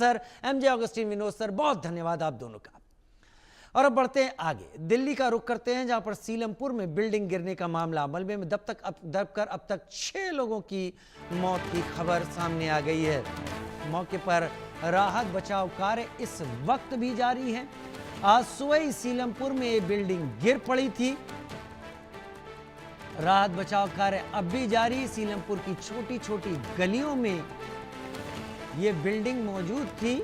Sir, MJ Augustine, Vinod sir, बहुत धन्यवाद आप दोनों का। और अब बढ़ते हैं आगे, दिल्ली का रुख करते हैं, जहां पर सीलमपुर में बिल्डिंग गिरने का मामला मलबे में दबकर अब तक 6 लोगों की मौत की खबर सामने आ गई है। मौके पर राहत बचाव कार्य इस वक्त भी जारी है। आज सुबह सीलमपुर में ये बिल्डिंग गिर पड़ी थी। राहत बचाव कार्य अब भी जारी। सीलमपुर की छोटी छोटी गलियों में ये बिल्डिंग मौजूद थी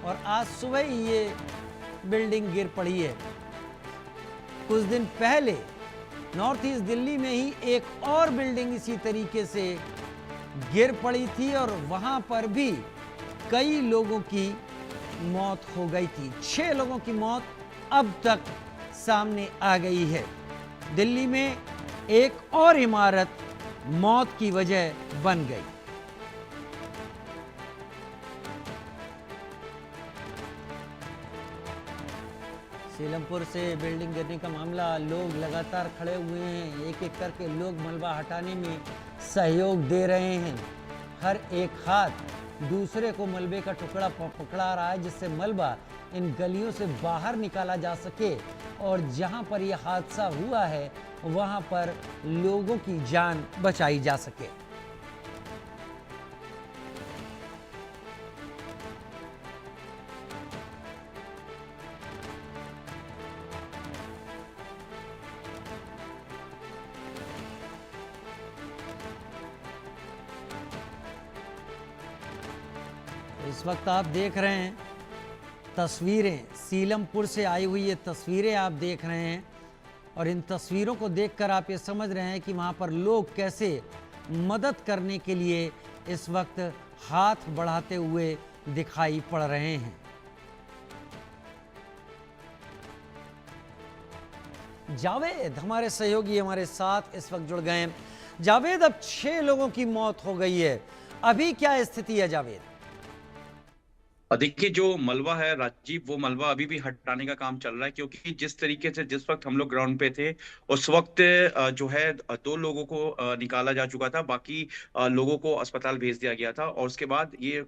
और आज सुबह ही ये बिल्डिंग गिर पड़ी है। कुछ दिन पहले नॉर्थ ईस्ट दिल्ली में ही एक और बिल्डिंग इसी तरीके से गिर पड़ी थी और वहां पर भी कई लोगों की मौत हो गई थी। 6 लोगों की मौत अब तक सामने आ गई है। दिल्ली में एक और इमारत मौत की वजह बन गई। सीलमपुर से बिल्डिंग गिरने का मामला, लोग लगातार खड़े हुए हैं, एक एक करके लोग मलबा हटाने में सहयोग दे रहे हैं। हर एक हाथ दूसरे को मलबे का टुकड़ा पकड़ा रहा है, जिससे मलबा इन गलियों से बाहर निकाला जा सके और जहां पर यह हादसा हुआ है वहां पर लोगों की जान बचाई जा सके। इस वक्त आप देख रहे हैं तस्वीरें, सीलमपुर से आई हुई ये तस्वीरें आप देख रहे हैं और इन तस्वीरों को देखकर आप ये समझ रहे हैं कि वहाँ पर लोग कैसे मदद करने के लिए इस वक्त हाथ बढ़ाते हुए दिखाई पड़ रहे हैं। जावेद हमारे सहयोगी हमारे साथ इस वक्त जुड़ गए हैं। जावेद, अब 6 लोगों की मौत हो गई है, अभी क्या स्थिति है जावेद? देखिए, जो मलबा है राजीव, वो मलबा अभी भी हटाने का काम चल रहा है, क्योंकि जिस तरीके से जिस वक्त हम लोग ग्राउंड पे थे उस वक्त जो है 2 लोगों को निकाला जा चुका था, बाकी लोगों को अस्पताल भेज दिया गया था और उसके बाद ये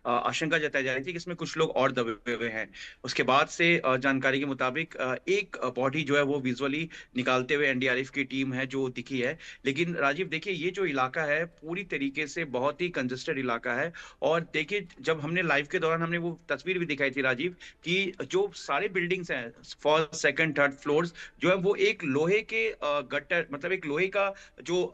आशंका जताई जा रही थी कि इसमें कुछ लोग और दबे हुए हैं। उसके बाद से जानकारी के मुताबिक एक बॉडी जो है वो विजुअली निकालते हुए एनडीआरएफ की टीम है जो दिखी है। लेकिन राजीव देखिए, ये जो इलाका है पूरी तरीके से बहुत ही कंजेस्टेड इलाका है। और देखिए, जब हमने लाइव के दौरान हमने वो तस्वीर भी दिखाई थी राजीव, कि जो सारे बिल्डिंग्स हैं फर्स्ट सेकंड थर्ड फ्लोर्स जो है वो एक लोहे के गटर, मतलब एक लोहे का जो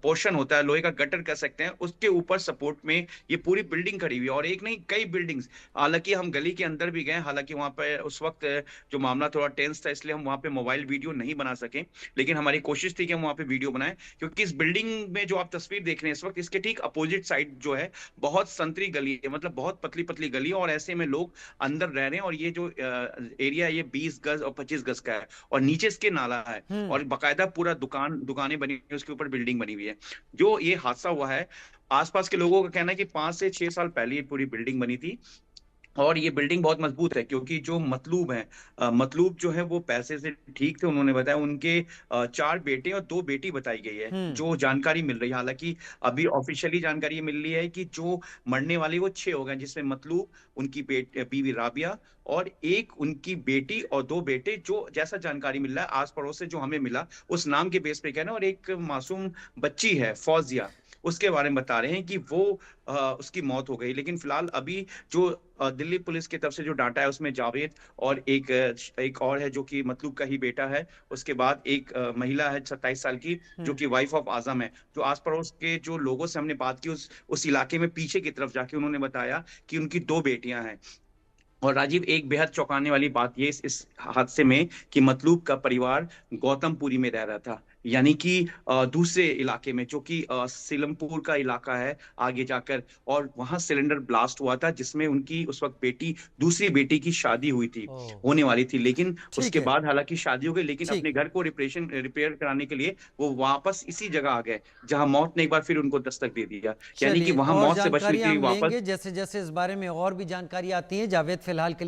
पोर्शन होता है, लोहे का गटर कह सकते हैं, उसके ऊपर सपोर्ट में ये पूरी बिल्डिंग खड़ी हुई है। और एक नहीं, कई बिल्डिंग्स। हालांकि हम गली के अंदर भी गए, हालांकि वहां पे उस वक्त जो मामला थोड़ा टेंस था, इसलिए हम वहां पे मोबाइल वीडियो नहीं बना सके, लेकिन हमारी कोशिश थी कि हम वहां पे वीडियो बनाएं। क्योंकि इस बिल्डिंग में जो आप तस्वीर देख रहे हैं इस वक्त, इसके ठीक अपोजिट साइड जो है बहुत संतरी गली है, मतलब बहुत पतली पतली गली है और ऐसे में लोग अंदर रह रहे हैं। और ये जो एरिया है ये 20 गज और 25 गज का है और नीचे इसके नाला है और बाकायदा पूरा दुकानें बनी हुई है, उसके ऊपर बिल्डिंग बनी हुई है। जो ये हादसा हुआ है, आसपास के लोगों का कहना है कि 5 से 6 साल पहले ये पूरी बिल्डिंग बनी थी और ये बिल्डिंग बहुत मजबूत है, क्योंकि जो मतलूब हैं, मतलूब जो है वो पैसे से ठीक थे। उन्होंने बताया उनके 4 बेटे और 2 बेटी बताई गई है, जो जानकारी मिल रही है। हालांकि अभी ऑफिशियली जानकारी मिल रही है कि जो मरने वाले वो 6 हो गए, जिसमें मतलूब, उनकी बीवी राबिया और एक उनकी बेटी और 2 बेटे, जो जैसा जानकारी मिल रहा है आस पड़ोस से जो हमें मिला उस नाम के बेस पे कहना। और एक मासूम बच्ची है फौजिया, उसके बारे में बता रहे हैं कि वो उसकी मौत हो गई। लेकिन फिलहाल अभी जो दिल्ली पुलिस की तरफ से जो डाटा है उसमें जावेद और एक और है जो कि मतलूब का ही बेटा है। उसके बाद एक महिला है 27 साल की, जो कि वाइफ ऑफ आजम है। जो आस पड़ोस के जो लोगों से हमने बात की उस इलाके में पीछे की तरफ जाके उन्होंने बताया कि उनकी 2 बेटियां हैं। और राजीव, एक बेहद चौंकाने वाली बात ये इस हादसे में कि मतलूब का परिवार गौतमपुरी में रह रहा था, यानी कि दूसरे इलाके में, जो कि सीलमपुर का इलाका है आगे जाकर। और वहां सिलेंडर ब्लास्ट हुआ था, जिसमें उनकी उस वक्त दूसरी बेटी की शादी हुई थी, होने वाली थी। लेकिन ठीक उसके है, बाद हालांकि शादी हो गई, लेकिन ठीक अपने है। घर को रिपेयर कराने के लिए वो वापस इसी जगह आ गए जहां मौत ने एक बार फिर उनको दस्तक दे दिया। यानी कि चलिए, वहां और मौत से बचने जानकारी के लिए हम वापस। लेंगे जैसे जैसे इस बारे में और भी जानकारी आती है। जावेद, फिलहाल के लिए